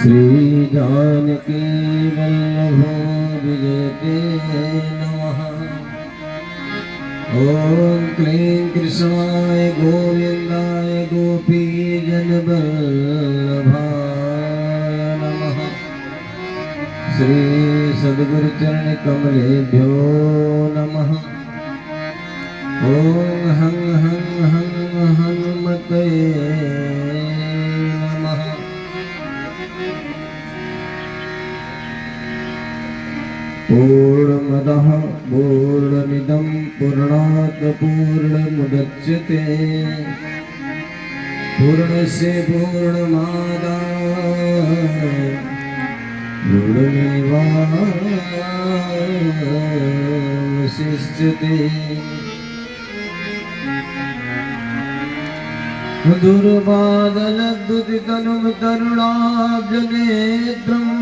श्री जानकी वल्लभो विजयते नमः। ओम क्लीं कृष्णाय गोविंदाय गोपीजनवल्लभाय नमः। श्री सद्गुरुचरण कमलेभ्यो नमः। ओम हं हं हं हनुमते नमः। पूर्णमदः पूर्णमिदं पूर्णात् पूर्णमुदच्यते पूर्णस्य पूर्णमादाय पूर्णमेवावशिष्यते। दुर्वादलद्युतितनुं तरुणाब्जनेत्रम्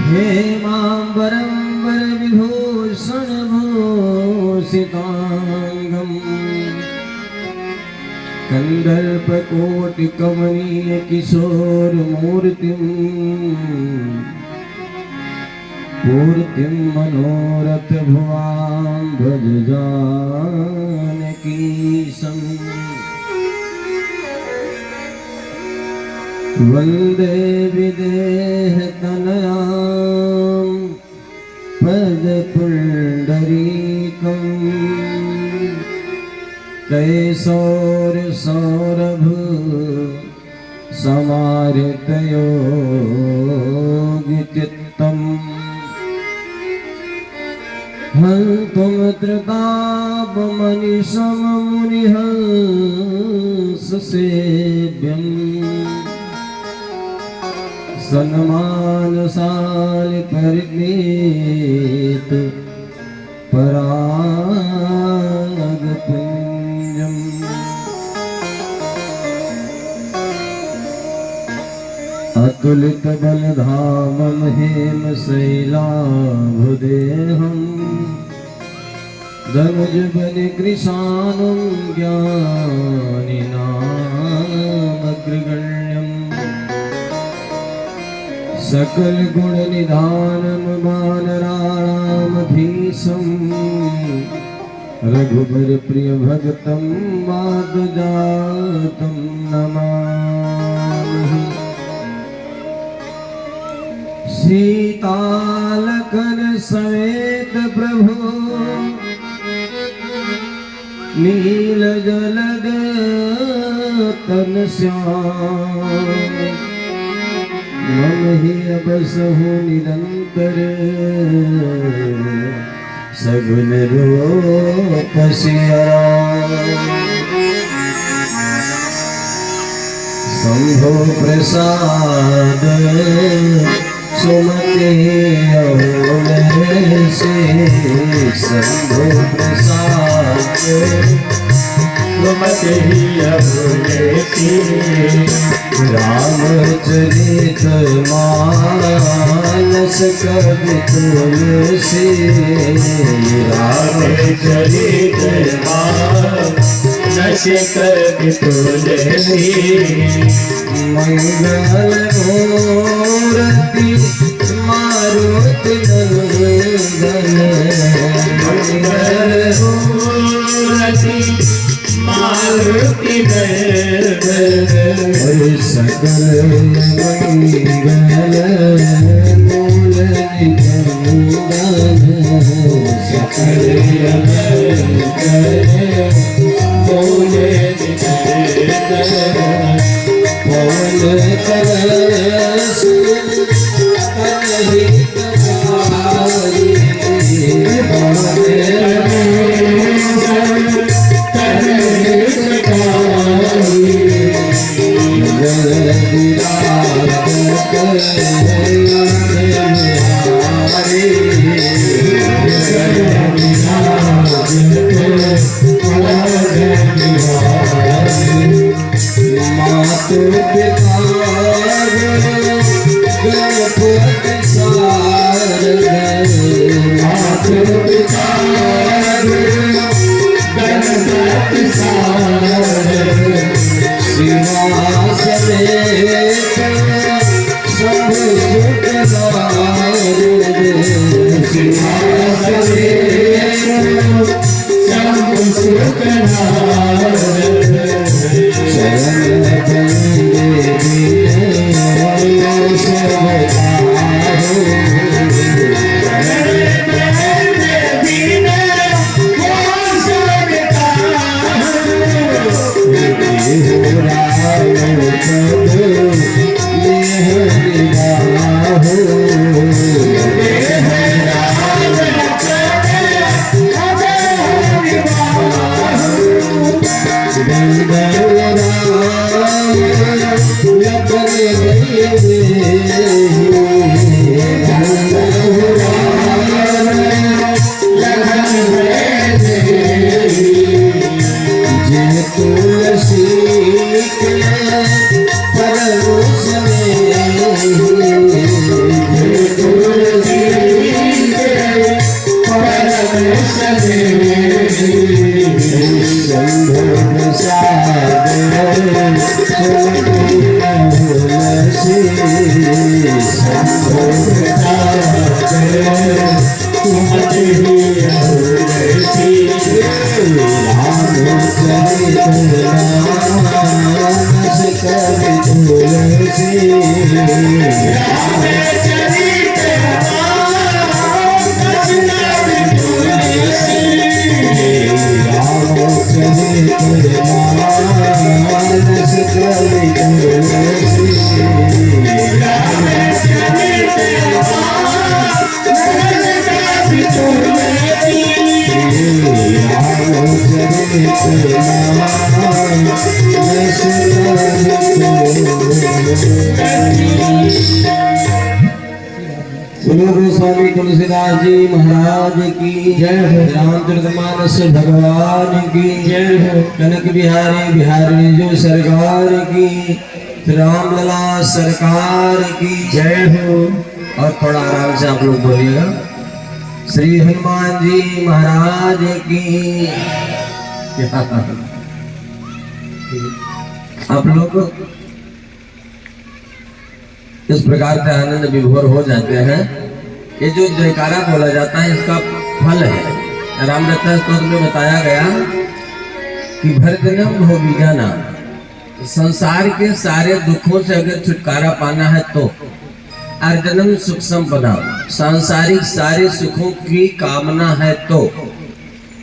हेमाम्बरं वरविभूषणभूषिताङ्गम् कन्दर्पकोटिकमनीय किशोरमूर्तिम् पूर्तिं मनोरथ भुवां भज जानकीशम्। वन्दे विदेहतनयां पदपुण्डरीकम् कैशोरसौरभ समाहृतयोगिचित्तम् हन्तुं त्रितापमनिशं मुनिहंससेव्यम् सन्मानशालि परिणीत परागपुञ्जम्। अतुलित बलधामं हेमशैलाभुदेहम् धनुजबलकृशानं ज्ञानिनामग्रगण्यम् सकल गुण निधानम वानराणामधीशं रघुबर प्रिय भगतं माधुजातं नमामि। सीतालखन समेत प्रभु नील जलद तन श्याम मम ही बसहु निरंतर सगुन रूप सिया राम। शंभो प्रसाद सुमति से शंभो प्रसाद सुमति रामचरित मानस कवि तुलसी रामचरित मानस कवि तुलसी मंगल मूर्ति मारुति नंदन मंगल मूर्ति मारुति नंदन सकल मंगल मूल निकंदन सकल मंगल मूल निकंदन पवन कलश कलहित भारी मातु पिता गणपति सारद मातु पिता गणपति सारद सिंहासने शरण बंदे बिन सब स्वामी तुलसीदास जी महाराज की जय हो। रामचरितमानस भगवान की जय हो। कनक बिहारी बिहारी जो सरकार की, रामलला सरकार की जय हो। और थोड़ा आराम से आप लोग बोलिएगा। श्री हनुमान जी महाराज की। आप लोग इस प्रकार से आनंद विभोर हो जाते हैं। ये जो जयकारा बोला जाता है इसका फल है। रामरत्न स्तोत्र में बताया गया कि भरतनम भोगी जाना, संसार के सारे दुखों से अगर छुटकारा पाना है तो अर्जनम सुख संपदा, सांसारिक सारे सुखों की कामना है तो,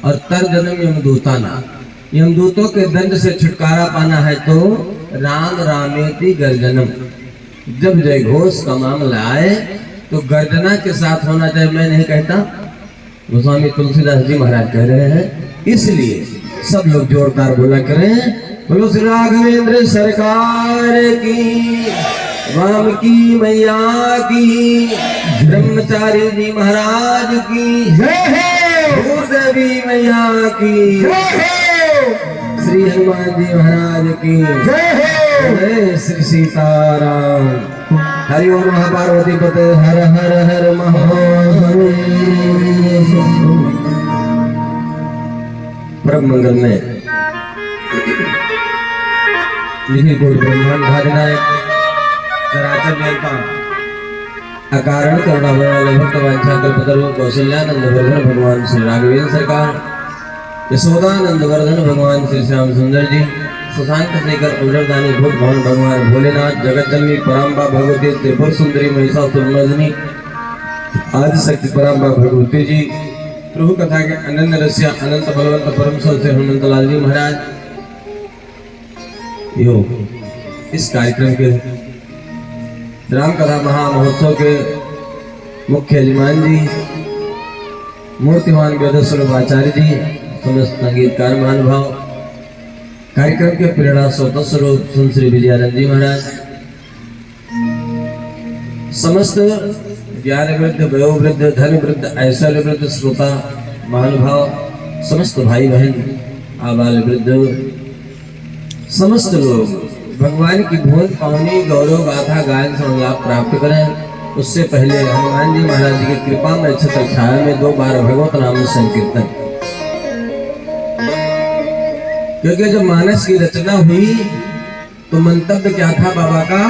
और तर्जनम यमदूताना, यमदूतों के दंड से छुटकारा पाना है तो राम रामेति गर्जनम, जब जय घोष का मामला आए तो गर्जना के साथ होना चाहिए। मैं नहीं कहता, गोस्वामी तुलसीदास जी महाराज कह रहे हैं। इसलिए सब लोग जोरदार बोला करें, बोलो श्री राघवेंद्र सरकार की, राम की मैया की, ब्रह्मचारी जी महाराज की जय हो, देवी मैया की जय हो, श्री हनुमान जी महाराज की जय हो, श्री सीताराम। हरि ओम पार्वती पते हर हर हर महादेव। परम मंगल में लिखी गुरु ब्रह्मांड भाजनायक चराचर नियंता अकारण करुणा वाले भक्त वांछा कल्पतरु कौशल्यानंद वर्धन भगवान श्री राघवेंद्र सरकार, यशोदानंद वर्धन भगवान श्री श्याम सुंदर जी, सुशांत शेखर उजरदानी भूत भवन भगवान भोलेनाथ, जगत जननी पराम्बा भगवती त्रिपुर सुंदरी महिषासुरमर्दिनी आदि शक्ति पराम्बा भगवती जी, प्रभु कथा के अनंत रस्या अनंत बलवंत परम से हनुमंत लाल जी महाराज। यो इस कार्यक्रम के राम कथा महामहोत्सव के मुख्य यजमान जी, मूर्तिमान वेद स्वरूप आचार्य जी, समस्त संगीतकार महानुभाव, कार्यक्रम के प्रेरणा स्वतः स्वरूप श्री विजयानंद जी महाराज, समस्त ज्ञान वृद्ध, वयोवृद्ध, धन वृद्ध, ऐश्वर्य वृद्ध, श्रोता महानुभाव, समस्त भाई बहन, आबाल वृद्ध, समस्त लोग भगवान की भुवन पावनी गौरव गाथा गायन से लाभ प्राप्त करें। उससे पहले हनुमान जी महाराज जी की कृपा में छत्र छाया में 2 बार भगवत नाम संकीर्तन, क्योंकि जब मानस की रचना हुई तो मंतव्य क्या था बाबा का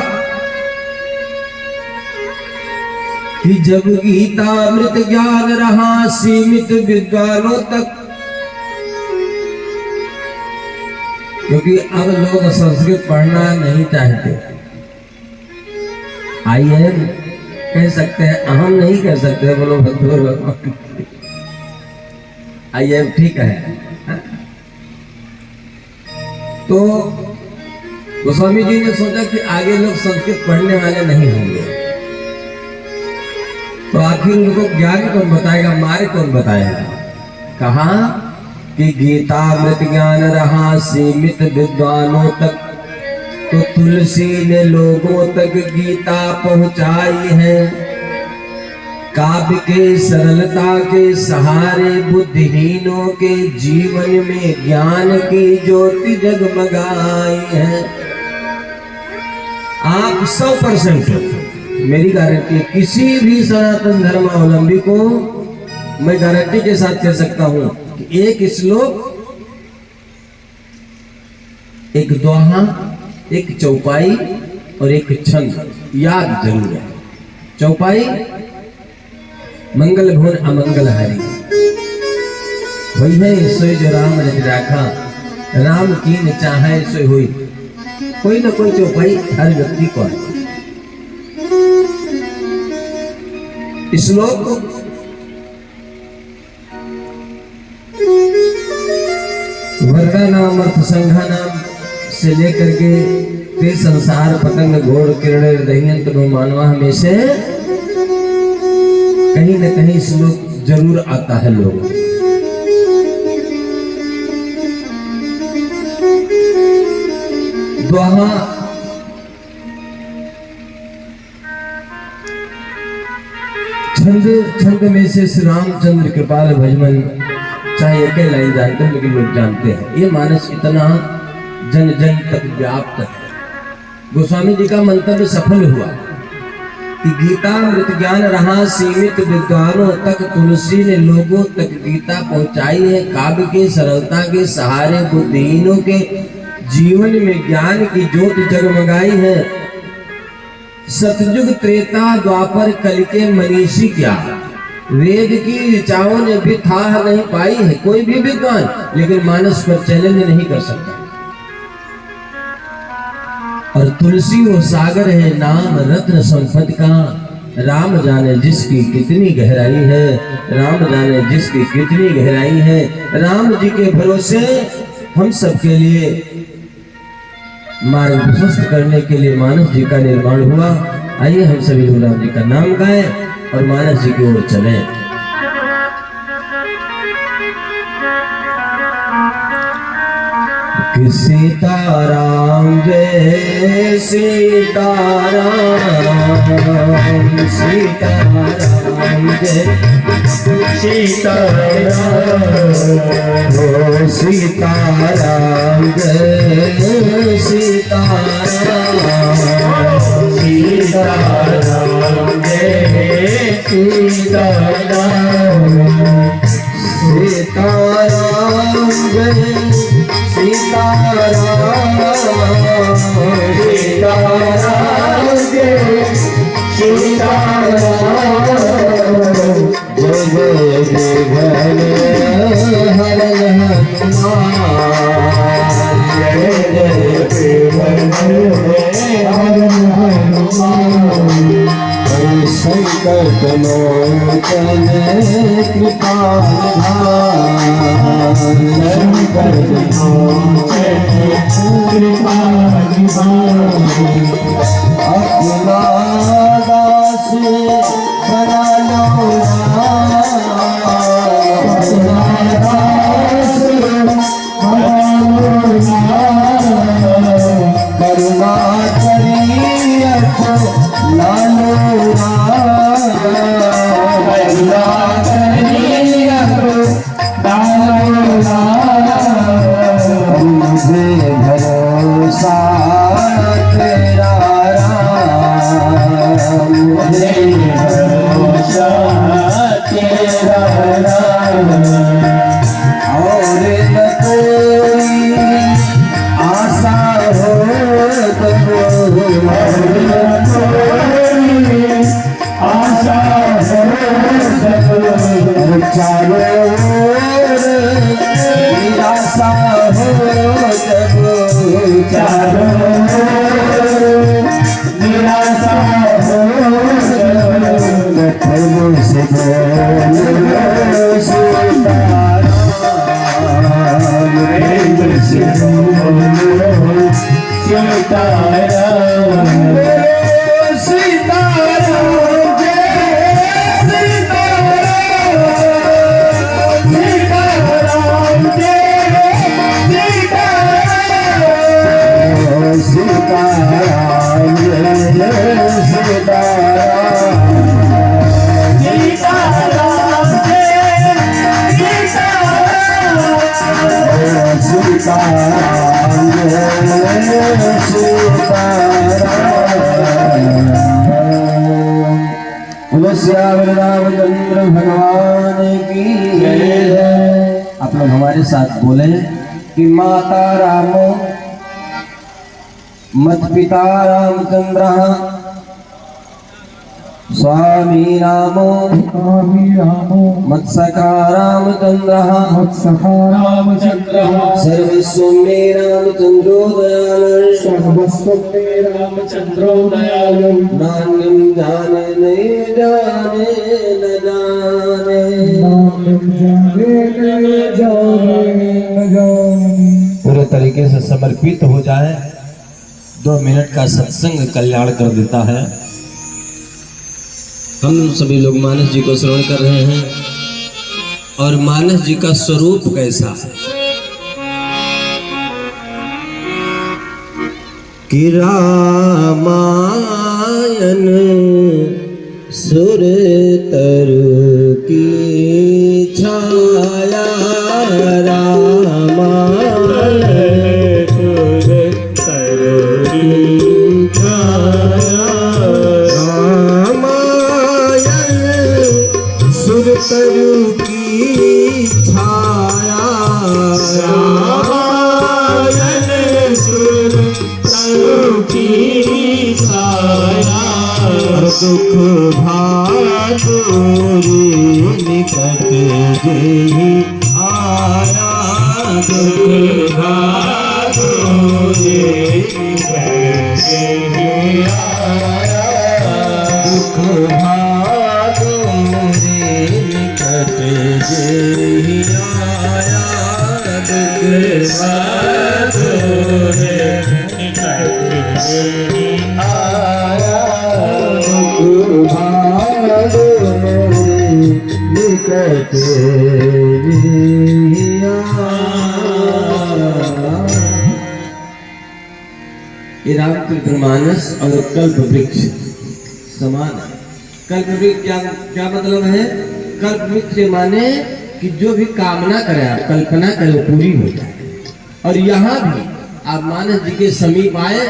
कि जब गीता अमृत ज्ञान रहा सीमित विद्वानों तक, क्योंकि अब लोग संस्कृत पढ़ना नहीं चाहते। IIM कह सकते हैं, अहम नहीं कह सकते। बोलो बंधु, IIM ठीक है। तो गोस्वामी जी ने सोचा कि आगे लोग संस्कृत पढ़ने वाले नहीं होंगे, तो आखिर उनको ज्ञान कौन बताएगा, मार्ग कौन बताएगा। कहा कि गीता मृत ज्ञान रहा सीमित विद्वानों तक, तो तुलसी ने लोगों तक गीता पहुंचाई है। काव्य के सरलता के सहारे बुद्धिहीनों के जीवन में ज्ञान की ज्योति जगमगाई है। आप 100% मेरी गारंटी, किसी भी सनातन धर्मावलंबी को मैं गारंटी के साथ कह सकता हूं कि एक श्लोक, एक दोहा, एक चौपाई और एक छंद याद जरूर है। चौपाई, मंगल घोर अमंगल हरि, वही है सोई जो राम रच राखा, राम की न चाहे सोई हुई। कोई ना कोई चौपाई हर व्यक्ति को है। श्लोक वर्णा नाम अर्थ संघा नाम से लेकर के ते संसार पतंग घोड़ किरण दह्यंत मानवा में से कहीं न कहीं श्लोक जरूर आता है लोगों। दोहा छंद में से श्री रामचंद्र कृपाल भजमन, चाहे एक लाइन जानते हैं लेकिन लोग जानते हैं। ये मानस इतना जन जन तक व्याप्त है। गोस्वामी जी का मंतव्य सफल हुआ कि गीता मृत ज्ञान रहा सीमित विद्वानों तक, तुलसी ने लोगों तक गीता पहुंचाई है। काव्य के सरलता के सहारे बुद्धिहीनों के जीवन में ज्ञान की ज्योति जगमगाई है। सतयुग त्रेता द्वापर कल के मनीषी क्या, वेद की ऋचाओं ने भी था नहीं पाई है कोई भी विद्वान, लेकिन मानस पर चैलेंज नहीं कर सकता। और तुलसी वो सागर है नाम रत्न संपत्ति का, राम जाने जिसकी कितनी गहराई है, राम जाने जिसकी कितनी गहराई है। राम जी के भरोसे हम सबके लिए मार्ग प्रशस्त करने के लिए मानस जी का निर्माण हुआ। आइए हम सभी लोग राम जी का नाम गाएं और मानस जी की ओर चलें। सीताराम जय सीताराम, सीताराम जय सीताराम, हो सीताराम जय सीताराम, सीताराम जय सीताराम, सीताराम जय सीताराम, सीताराम जय सीताराम, जय जय जय हर हनुमान, जय जय हर हनुमान, संकट मोचन कृपाल भान, संकट मोचन कृपाल भान, अपना दास बना लो अपना दास बना लो, करुणा करियत लालो करुणा करियत लालो, मुझे भरोसा तेरा राम, मुझे भरोसा तेरा राम, और न कोई आशा हो तो आशा चारों निराशा हो जब चारों निराशा से रामचंद्र भगवान की जय। आप लोग हमारे साथ बोले कि माता रामो मत पिता रामचंद्र स्वामी रामो मत सखा रामचंद्र सर्वस्व मे रामचंद्रो दयाल सर्वस्व मे रामचंद्रो दयालु नान्यम जाने नहीं जाने न जाने पूरे तरीके से समर्पित हो जाए। 2 मिनट का सत्संग कल्याण कर देता है। हम सभी लोग मानस जी को श्रवण कर रहे हैं और मानस जी का स्वरूप कैसा है कि रामायण सुर तरु की छाया रामायण तरु की छाया रामायण सुर तरु की छाया दुख भादुरी निकट जेहि आया दुख भादुरी निकट जेहि आया दुख भादुरी निकट जेहि आया दुख भादुरी निकट जेहि आया निकट ये रामचरितमानस और कल्प वृक्ष समान है। कल्प वृक्ष क्या मतलब है? कल्प वृक्ष माने कि जो भी कामना करे आप कल्पना करे वो पूरी हो जाए। और यहाँ भी आप मानस जी के समीप आए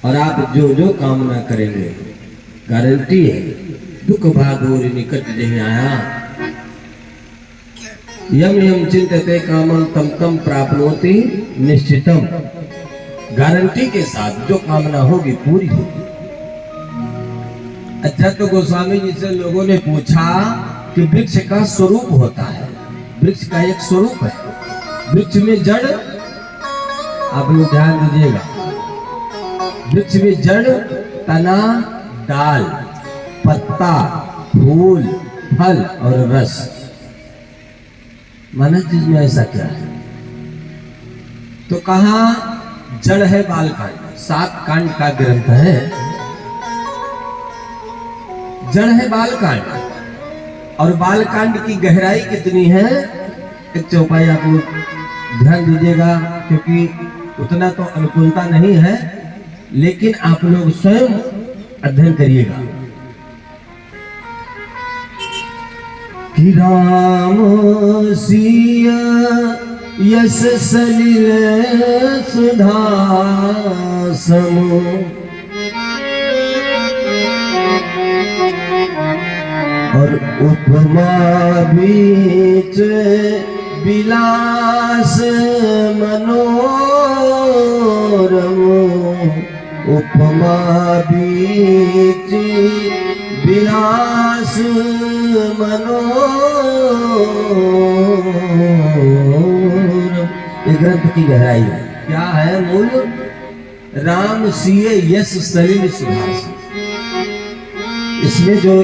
और आप जो जो कामना करेंगे गारंटी है दुख भादुरी निकट नहीं आया। यम यम चिंतते कामं तम तम प्राप्नोति निश्चितम। गारंटी के साथ जो कामना होगी पूरी होगी। अच्छा, तो गोस्वामी जी से लोगों ने पूछा कि वृक्ष का स्वरूप होता है, वृक्ष का एक स्वरूप है। वृक्ष में जड़, आप लोग ध्यान दीजिएगा, वृक्ष में जड़, तना, डाल, पत्ता, फूल, फल और रस। मानस जी में ऐसा क्या है? तो कहा जड़ है बालकांड, 7 कांड का ग्रंथ है। जड़ है बालकांड और बालकांड की गहराई कितनी है? एक चौपाई आप लोग ध्यान दीजिएगा, क्योंकि उतना तो अनुकूलता नहीं है, लेकिन आप लोग स्वयं अध्ययन करिएगा। कि राम सिया यस सलिल सुधा समो और उपमा बीच विलास मनोरम। उपमा बीच विलास मनोरम। ये ग्रंथ की गहराई है। क्या है मूल? राम सिए यश सलिल सुभाष। इसमें जो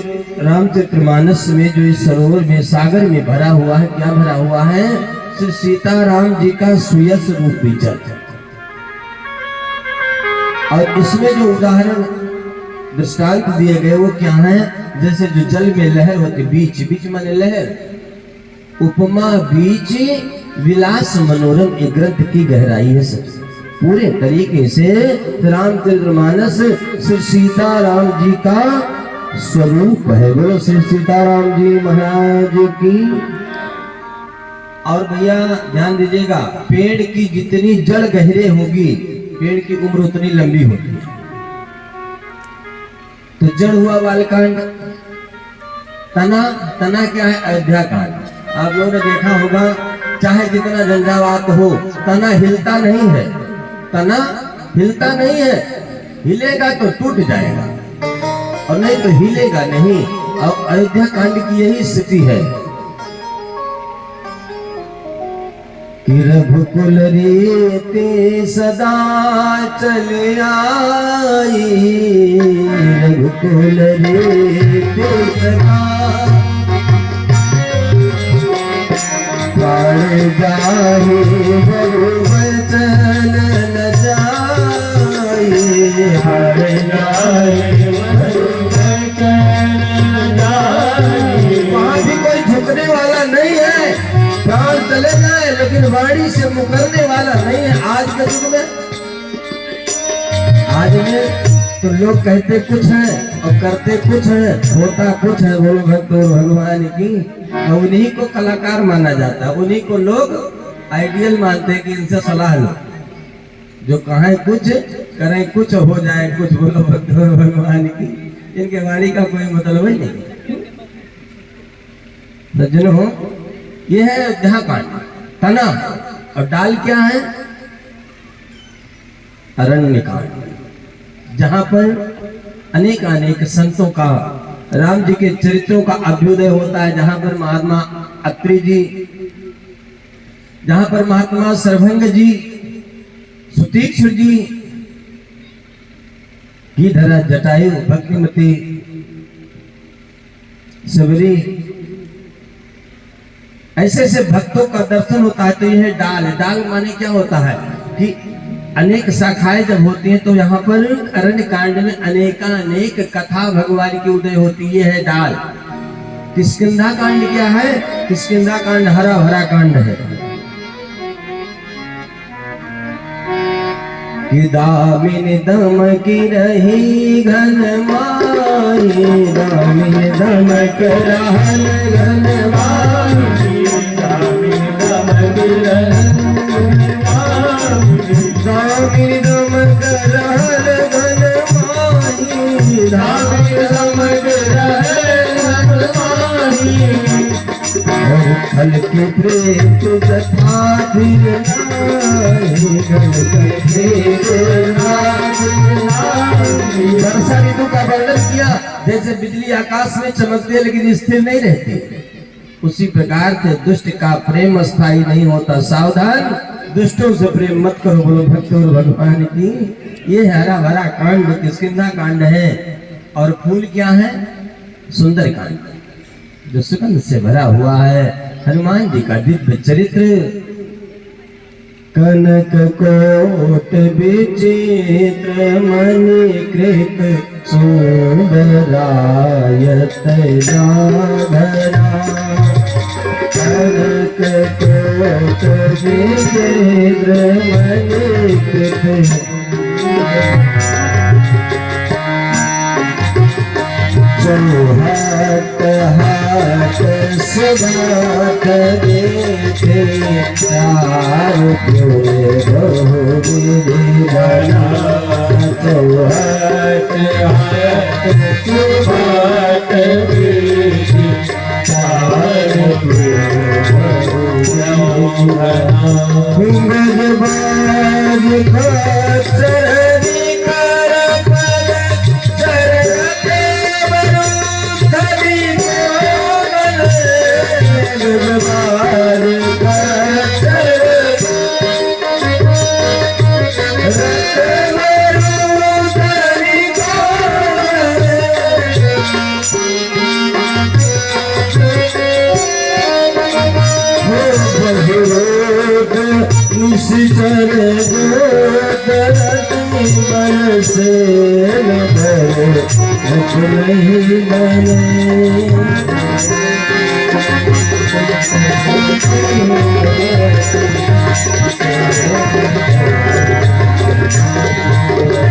रामचरितमानस में जो इस सरोवर में सागर में भरा हुआ है, क्या भरा हुआ है? श्री सीताराम जी का सुयश रूप विचर। और इसमें जो उदाहरण दृष्टांत दिए गए वो क्या है? जैसे जो जल में लहर होती, बीच बीच माने लहर, उपमा बीच विलास मनोरम एक ग्रंथ की गहराई है। सबसे पूरे तरीके से रामचरितमानस श्री सीताराम जी का स्वरूप है। बोलो श्री सीताराम जी महाराज की। और भैया ध्यान दीजिएगा, पेड़ की जितनी जड़ गहरे होगी पेड़ की उम्र उतनी लंबी होती है। तो जड़ हुआ बालकांड, तना क्या है? अयोध्या कांड। आप लोगों ने देखा होगा, चाहे जितना झंझावात हो तना हिलता नहीं है, तना हिलता नहीं है। हिलेगा तो टूट जाएगा और नहीं तो हिलेगा नहीं। अब अयोध्या कांड की यही स्थिति है कि रघुकुल रीति सदा चले आई, रघुकुल रीति सदा जाहि बचन न जाई, हर वहाँ भी कोई झुकने वाला नहीं है। प्राण चले जाए लेकिन वाणी से मुकरने वाला नहीं है। आज के युग में, आज में तो लोग कहते कुछ है और करते कुछ है, होता कुछ है। बोलो भक्त और भगवान की। और उन्हीं को कलाकार माना जाता है, उन्हीं को लोग आइडियल मानते हैं कि इनसे सलाह लो, जो कहें कुछ करें कुछ, हो जाए कुछ। बोलो भक्त और भगवान की। इनके वाणी का कोई मतलब ही नहीं। सज्जनों, ये है अयोध्या कांड। तना और डाल क्या है? अरण्य कांड, जहां पर अनेक अनेक संतों का, राम जी के चरित्रों का अभ्युदय होता है। जहां पर महात्मा अत्रि जी, जहां पर महात्मा सर्वभंग जी, सुतीक्षण जी, गिरिधरा जटायु, भक्तिमती सबरी, ऐसे ऐसे भक्तों का दर्शन होता है। तो यह डाल, डाल माने क्या होता है कि अनेक शाखाएं जब होती हैं तो यहाँ पर अरण्य कांड में अनेक कथा भगवान की उदय होती है। डाल। किष्किंधा कांड क्या है? किष्किंधा कांड हरा भरा कांड है। कि दामिनी दमकी रही घन माही, दामिनी दमक रहन घन माही, दामिनी दमक रहन दामिनी दमक रहन घन माही, दामिनी दमक रहन घन माही। फल के प्रेम तथा धीर वर्षा ऋतु का वर्णन किया, जैसे बिजली आकाश में चमकती है लेकिन स्थिर नहीं रहती, उसी प्रकार से दुष्ट का प्रेम स्थायी नहीं होता। सावधान, दुष्टों से प्रेम मत करो। बोलो भक्त और भगवान की। ये हरा भरा कांड किष्किंधा कांड है। और फूल क्या है? सुंदर कांड, जो सुगंध से भरा हुआ है। हनुमान जी का दिव्य चरित्र। कनक कोट विचित्र मणिकृत सुंदरायत राघरा, कनक कोट विचित्र मणिकृत चौहट हाट सुगात देखे, चार बना चौहट हाट सुगात देखे, चार गजबाज खचरी कर पद चरण विचर धरती बरसे नगर नहीं बने।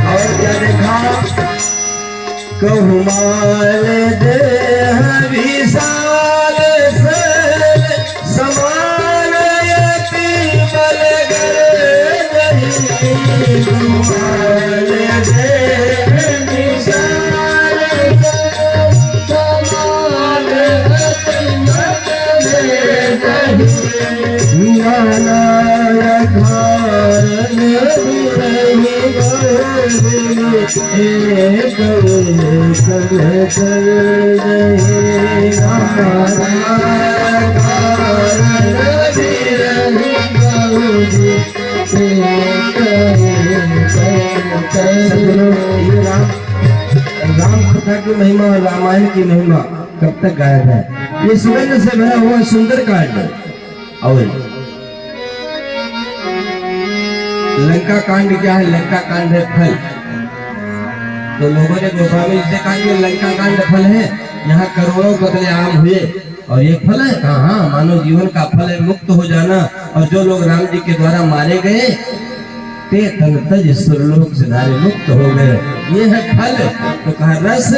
और क्या देखा, कहुमाल दे विशाल से समान यति बलगर नहीं। कहुमाल दे विशाल से समान यति बलगर नहीं। नाना कारण एक कर राम कथा की महिमा और रामायण की महिमा कब तक गायब है? ये सुगंध से भरा हुआ सुंदर कांड है। और लंका कांड क्या है? लंका कांड है फल। तो लोगों ने गोस्वामी जी से कहा कि लंका कांड फल है, यहाँ करोड़ों कत्लेआम हुए और ये फल है। कहा हाँ, मानव जीवन का फल है मुक्त हो जाना। और जो लोग राम जी के द्वारा मारे गए ते तन तज सुरलोक सिधारे मुक्त हो गए, ये है फल। तो कहा रस,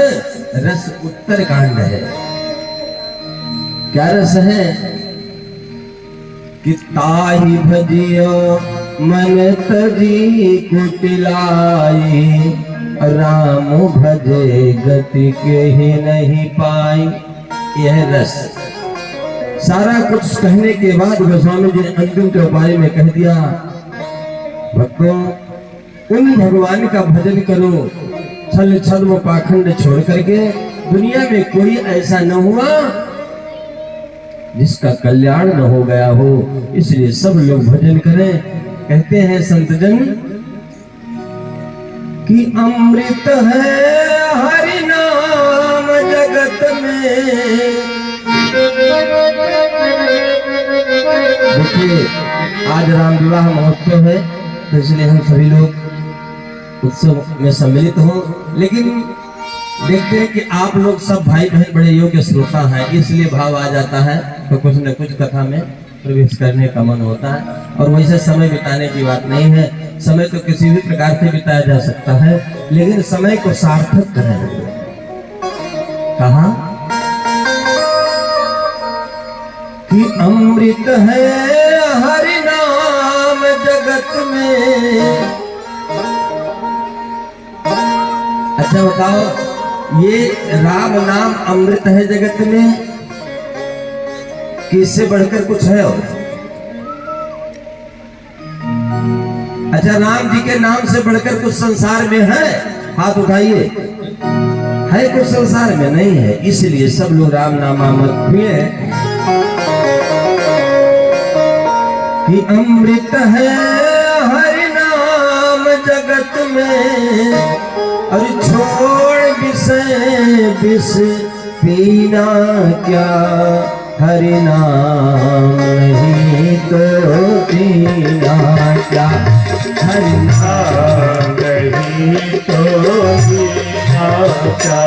रस उत्तर कांड है। क्या रस है? कि ताहि भजियो मन तजी कुटिलाई, राम भजे गति के ही नहीं पाई। यह रस सारा कुछ कहने के बाद गोस्वामी जी ने अंतिम चौपाई में कह दिया, भक्तों उन भगवान का भजन करो, छल छद्म पाखंड छोड़ करके। दुनिया में कोई ऐसा न हुआ जिसका कल्याण न हो गया हो, इसलिए सब लोग भजन करें। कहते हैं संतजन कि अमृत है हरि नाम जगत में। देखिए आज राम विवाह महोत्सव है, तो इसलिए हम सभी लोग उत्सव में सम्मिलित हों। लेकिन देखते हैं कि आप लोग सब भाई बहन बड़े योग्य श्रोता हैं, इसलिए भाव आ जाता है तो कुछ न कुछ कथा में प्रवेश करने का मन होता है। और वैसे समय बिताने की बात नहीं है, समय तो किसी भी प्रकार से बिताया जा सकता है, लेकिन समय को सार्थक करें। कहा कि अमृत है हरि नाम जगत में। अच्छा बताओ, ये राम नाम अमृत है जगत में कि इससे बढ़कर कुछ है? और अच्छा, राम जी के नाम से बढ़कर कुछ संसार में है? हाथ उठाइए। है कुछ संसार में? नहीं है। इसलिए सब लोग राम नामामृत पिए कि अमृत है हरि नाम जगत में, और छोड़ विषय विष पीना क्या, हरि नाम नहीं तो पीना क्या, हरि नाम नहीं तो पीना क्या,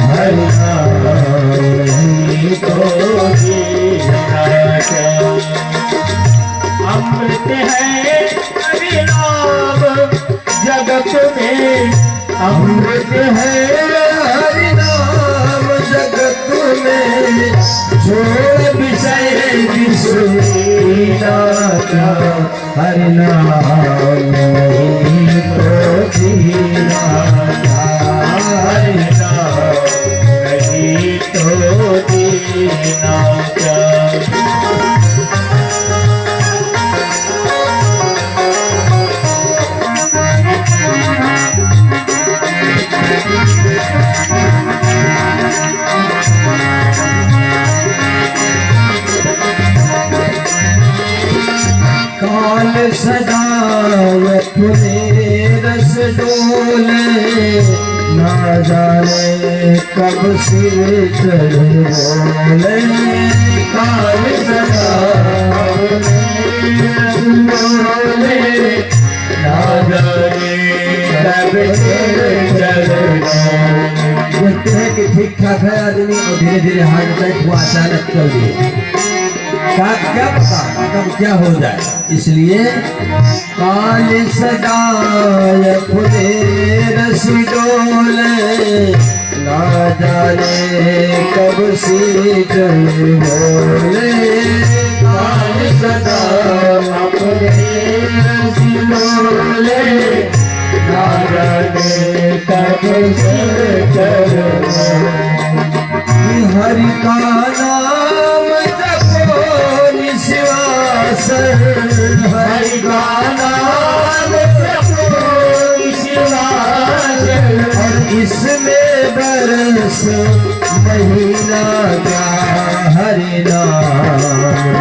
हरि नाम नहीं तो पीना क्या। अमृत है हरि नाम जगत में, अमृत है हरि नाम जगत में, छोड़ विषय विष पीना क्या, हरि नाम नहीं तो पीना क्या, हरि नाम नहीं तो पीना क्या। काल सजाए फुले रस डोले, ना जाने कब सिर चढ़े बोले। काल सजाए रस डोले, ठीक ठाक है आदमी और धीरे धीरे हार्ट अटैक हुआ, अचानक चल दिए, क्या पता कब क्या हो जाए। इसलिए काल सजाए फुले रस डोले, ना जाने कब से जल बोले। काल सजाए फुले रस डोले, ना जाने कब से जल बोले। हरि का नाम जपो निश्वास, हरि का नाम जपो निश्वास, और इसमें बरस महीना क्या हरि नाम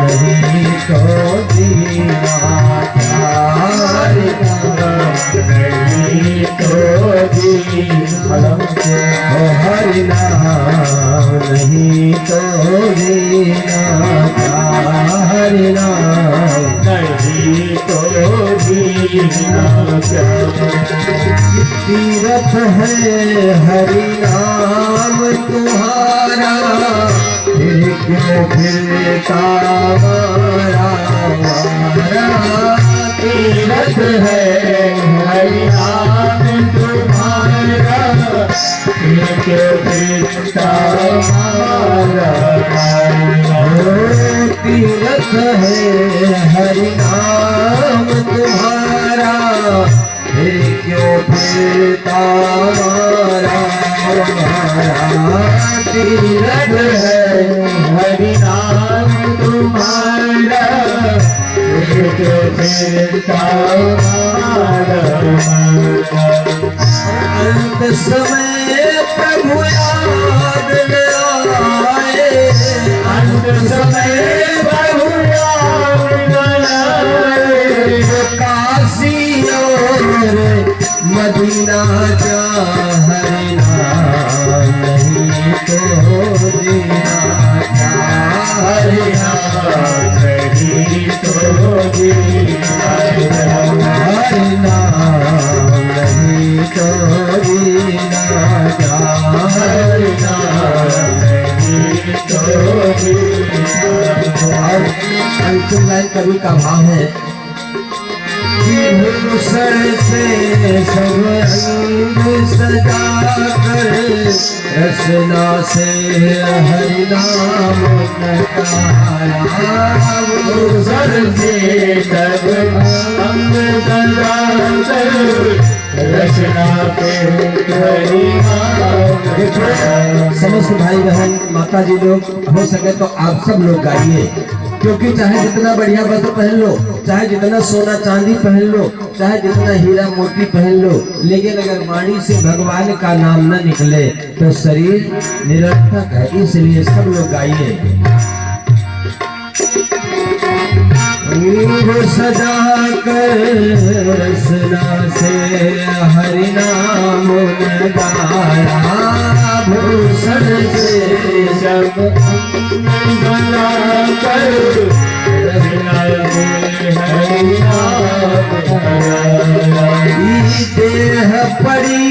नहीं तो जीना क्या, हरि नाम नहीं तो जीना, हरि नाम नहीं तो जीना क्या, हरि नाम नहीं तो जीना क्या। तीरथ है हरि नाम तुम्हारा, फिर क्यों फिरता मारा मारा। तीरथ है हरि नाम तुम्हारा, फिर क्यों फिरता मारा मारा। तीरथ है हरि नाम तुम्हारा, फिर क्यों फिरता मारा मारा। तीरथ है हरि नाम तुम्हारा, फिर क्यों फिरता मारा मारा। अंत समय प्रभु याद न आए, अंत समय प्रभु याद न आए। काशी और मदीना जा हरि नाम नहीं तो जीना क्या, हरि नाम नहीं तो जीना क्या, हरि नाम नहीं तो जीना क्या, हरि नाम नहीं तो जीना। और अंतिम लाइन कवि का भाव है कि भूषण से सब अंग सजा कर, रसना से हरि नाम नकारा। भूषण से सब अंग सजा कर, रचना पे हरि नाम। समस्त भाई बहन माता जी लोग हो सके तो आप सब लोग गाइए, क्योंकि चाहे जितना बढ़िया वस्त्र पहन लो, चाहे जितना सोना चांदी पहन लो, चाहे जितना हीरा मोती पहन लो, लेकिन अगर वाणी से भगवान का नाम न निकले तो शरीर निरर्थक है। इसलिए सब लोग गाइए। सजा कर रसना से हरि नाम गाया, भूषण से सब बना कर, रसना से हरि नाम गाया। देह पड़ी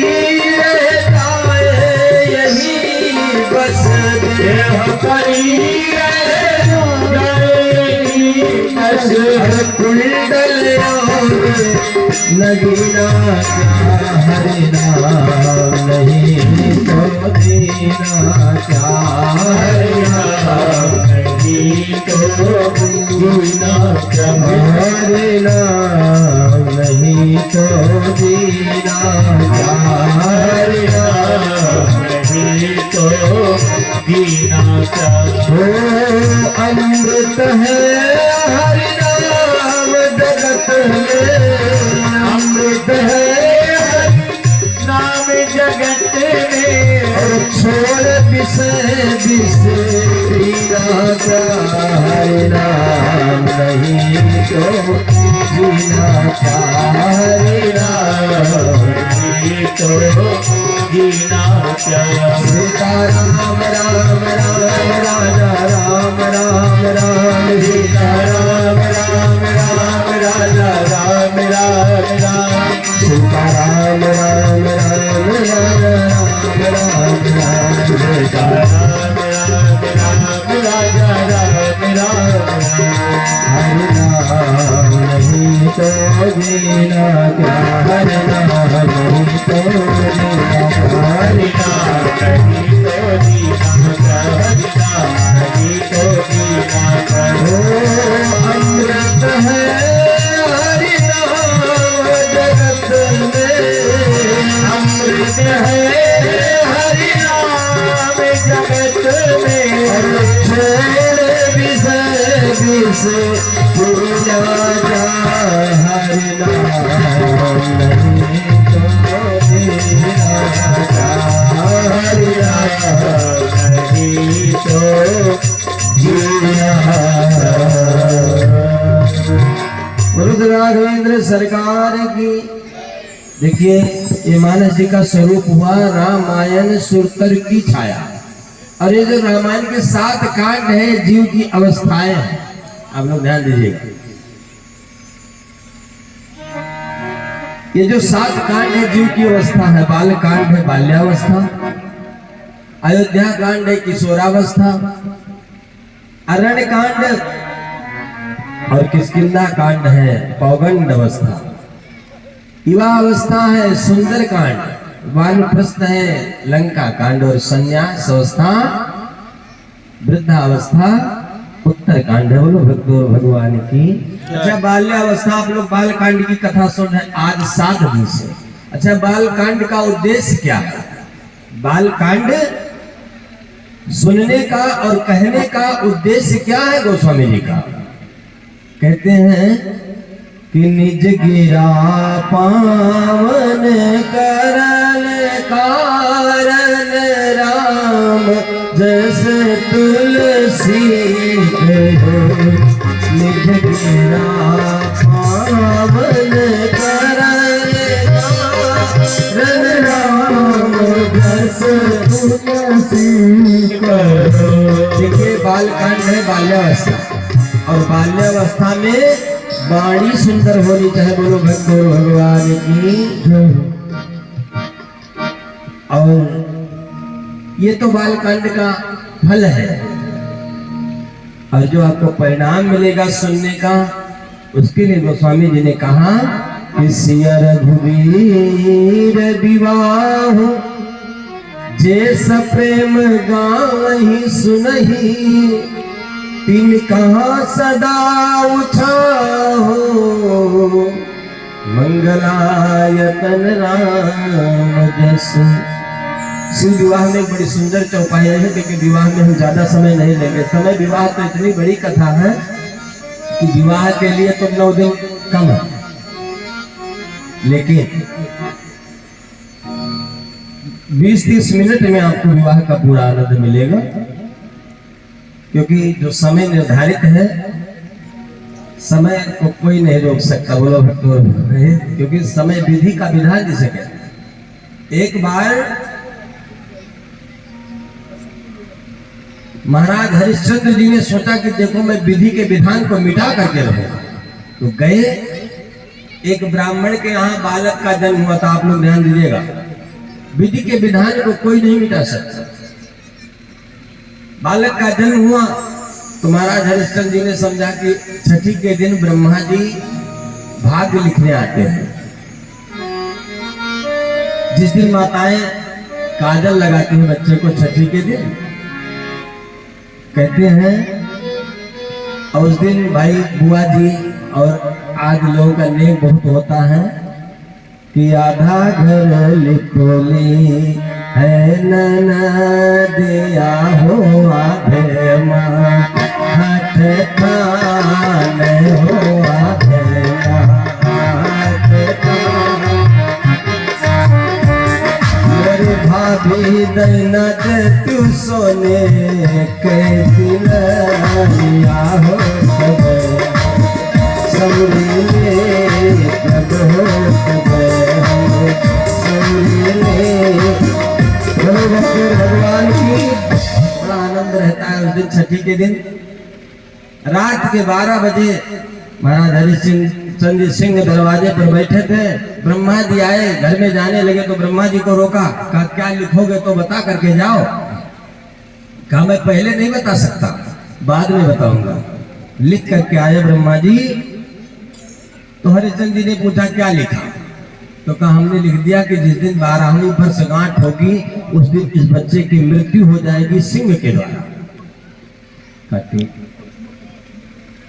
रहता है यही बस, देह पड़ी कुंडल नगीना क्या, हरि नाम नहीं तो जीना क्या, हरि नाम नहीं तो जीना क्या, हरि नाम नहीं तो जीना क्या, हरि नाम नहीं तो जीना क्या। अमृत है हरि नाम जगत में, अमृत है नाम जगत में। और छोड़ विषय विषय का, हरि नाम नहीं तो जीना क्या, हरि नाम नहीं तो जीना क्या। सीता राम राम राम राजा राम राम राम, सीता राम राम राम राजा राम राम राम, सीता राम राम राम राम राम राम राम। राजा राम राम राम राजा राम राम हरि नाम नहीं तो जीना क्या, हरि नाम नहीं तो जीना क्या, हरि नाम नहीं तो जीना क्या, हरि नाम नहीं तो जीना क्या। ओ अमृत है हरि नाम जगत में, अमृत है हरि नाम जगत में, छोड़ विषय विष पूजा जा, हरि नाम नहीं तो जीना जा, हरि नाम नहीं तो जीना। गुरु राघवेंद्र सरकार की। देखिए ये मानस जी का स्वरूप हुआ रामायण सुरतर की छाया। और ये जो रामायण के 7 कांड है जीव की अवस्थाएं हैं, आप लोग ध्यान दीजिएगा। ये जो 7 कांड है जीव की अवस्था है, बाल कांड है बाल्यावस्था, अयोध्या कांड है किशोरावस्था, अरण्य कांड और किष्किंधा कांड है पौगंड अवस्था, विवाह अवस्था है सुंदर कांड, वानप्रस्थ है लंका कांड और संन्यास अवस्था वृद्धावस्था उत्तर कांड है। बोलो भक्तों भगवान की। अच्छा बाल्यावस्था, आप लोग बाल कांड की कथा सुन रहे आज 7 दिन से। अच्छा बाल कांड का उद्देश्य क्या है? बाल कांड सुनने का और कहने का उद्देश्य क्या है गोस्वामी जी का? कहते हैं कि निज गिरा पावन करल कारण राम जैसे तुलसी हो, निज गिरा पावन करल कारण राम जैसे तुलसी हो। देखिए बालकांड है बाल्यावस्था, और बाल्यावस्था में वाणी सुंदर होनी चाहिए। बोलो भक्तों भगवान की। और ये तो बालकांड का फल है, और जो आपको परिणाम मिलेगा सुनने का, उसके लिए गोस्वामी जी ने कहा कि सिया रघुवीर विवाह जे सप्रेम गावहि सुनहि, तिन कहाँ सदा उछाहो मंगलायतन राम जस। शिव विवाह में बड़ी सुंदर चौपाई है, लेकिन विवाह में हम ज्यादा समय नहीं लेंगे। समय विवाह तो इतनी बड़ी कथा है कि विवाह के लिए तो 9 दिन कम है, लेकिन 20-30 मिनट में आपको विवाह का पूरा आनंद मिलेगा। क्योंकि जो समय निर्धारित है, समय को कोई नहीं रोक सकता। बोलो भक्तों, क्योंकि समय विधि का विधान जिसे कहते। एक बार महाराज हरिश्चंद्र जी ने सोचा कि देखो मैं विधि के विधान को मिटा करके रहूंगा, तो गए एक ब्राह्मण के यहाँ बालक का जन्म हुआ था। आप लोग ध्यान दीजिएगा, विधि के विधान को कोई नहीं मिटा सकता। बालक का जन्म हुआ तो महाराज हरिश्चंद्र जी ने समझा कि छठी के दिन ब्रह्मा जी भाग्य लिखने आते हैं। जिस दिन माताएं काजल लगाती हैं बच्चे को छठी के दिन, कहते हैं, और उस दिन भाई बुआ जी और आज लोगों का नेम बहुत होता है कि आधा घर लिखोली है ननदिया हो, आधे माँ हाथ खान हो, आधे हाथ खान। मेरे भाभी दैनत तू सोने के दिलरिया हो, सौरी में कब हो भगवान की। बड़ा आनंद रहता है उस दिन छठी के दिन। रात के 12 बजे महाराज हरिश्चंद्र सिंह दरवाजे पर बैठे थे। ब्रह्मा जी आए, घर में जाने लगे तो ब्रह्मा जी को रोका, कहा क्या लिखोगे तो बता करके जाओ। कहा मैं पहले नहीं बता सकता, बाद में बताऊंगा। लिख करके आया ब्रह्मा जी। तो हरिश्चंद्र जी ने पूछा क्या लिखा? तो कहा हमने लिख दिया कि जिस दिन 12वीं वर्षगांठ होगी उस दिन इस बच्चे की मृत्यु हो जाएगी सिंह के द्वारा। कहा ठीक।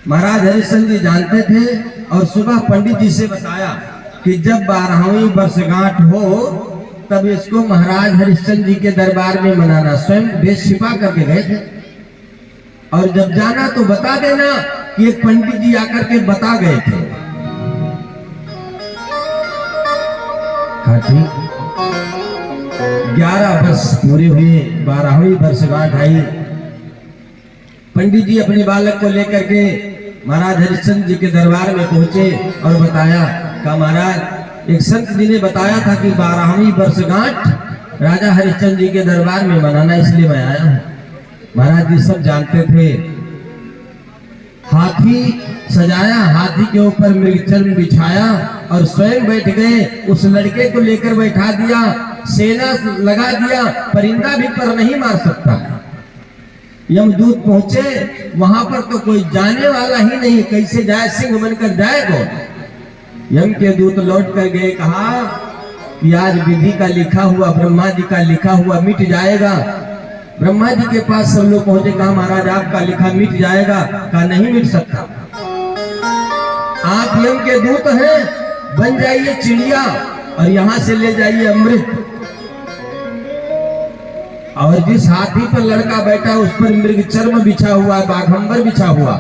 महाराज हरिश्चंद्र जी जानते थे और सुबह पंडित जी से बताया कि जब 12वीं वर्षगांठ हो तब इसको महाराज हरिश्चंद्र जी के दरबार में मनाना। स्वयं वेश छिपा करके गए थे और जब जाना तो बता देना कि एक पंडित जी आकर के बता गए थे। ठीक। 11 वर्ष पूरे हुए, 12वीं वर्षगांठ आई। पंडित जी अपने बालक को लेकर के महाराज हरिश्चंद्र जी के दरबार में पहुंचे और बताया कि महाराज एक संत जी ने बताया था कि 12वीं वर्षगांठ राजा हरिश्चंद्र जी के दरबार में मनाना, इसलिए मैं आया हूं। महाराज जी सब जानते थे। हाथी सजाया, हाथी के ऊपर मृगचर्म बिछाया और स्वयं बैठ गए। उस लड़के को लेकर बैठा दिया, सेना लगा दिया। परिंदा भी पर नहीं मार सकता। यमदूत पहुंचे, वहां पर तो कोई जाने वाला ही नहीं, कैसे जाए, सिंह बनकर जाए कौन? यम के दूत लौट कर गए, कहा कि आज विधि का लिखा हुआ, ब्रह्मा जी का लिखा हुआ मिट जाएगा। ब्रह्मा जी के पास सब लोग पहुंचे, कहा महाराज आपका लिखा मिट जाएगा। कहा नहीं मिट सकता, आप यम के दूत हैं, बन जाइए चिड़िया और यहां से ले जाइए अमृत। और जिस हाथी पर लड़का बैठा उस पर मृग चर्म बिछा हुआ, बाघंबर बिछा हुआ,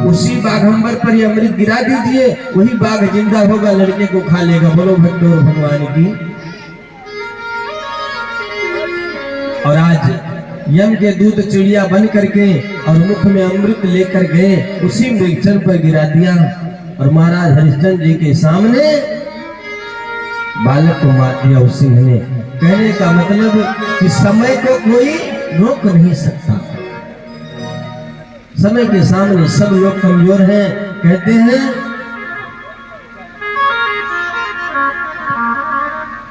उसी बाघंबर पर ये अमृत गिरा दीजिए, वही बाघ जिंदा होगा, लड़के को खा लेगा। बोलो भट्टोर भगवान की। और आज यम के दूत चिड़िया बन करके और मुख में अमृत लेकर गए, उसी मृगचर्म पर गिरा दिया और महाराज हरिश्चंद्र जी के सामने बालक को मार दिया उस सिंह ने। कहने का मतलब कि समय को कोई रोक नहीं सकता। समय के सामने सब लोग कमजोर हैं। कहते हैं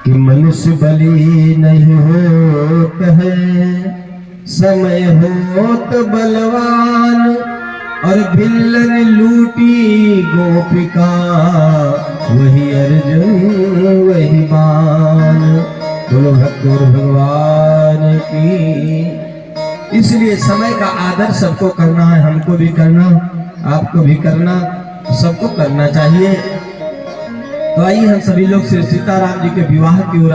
कि मनुष्य बली नहीं होत है, समय हो तो बलवान। और भिल्लन लूटी गोपिका, वही अर्जुन वही बाण। बोलो भक्तों भगवान की। इसलिए समय का आदर सबको करना है, हमको भी करना, आपको भी करना, सबको करना चाहिए। तो आइए हम सभी लोग श्री सीताराम जी के विवाह की ओर